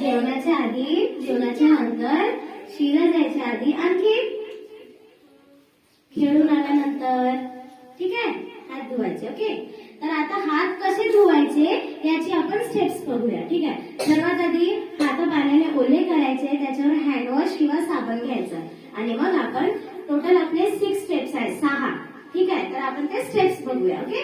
जेवणाच्या आधी, जेवणाच्या नंतर, शिरा जायच्या आधी, आणखी खेळून आल्यानंतर. ठीक आहे, हात धुवायचे. ओके, तर आता हात कसे धुवायचे याची आपण स्टेप्स बघूया. ठीक आहे, सर्वात आधी हात पाण्याने ओले करायचे, त्याच्यावर हँडवॉश किंवा साबण घ्यायचं आणि मग आपण टोटल आपले 6 स्टेप्स आहेत, 6. ठीक आहे, तर आपण ते स्टेप्स बघूया. ओके,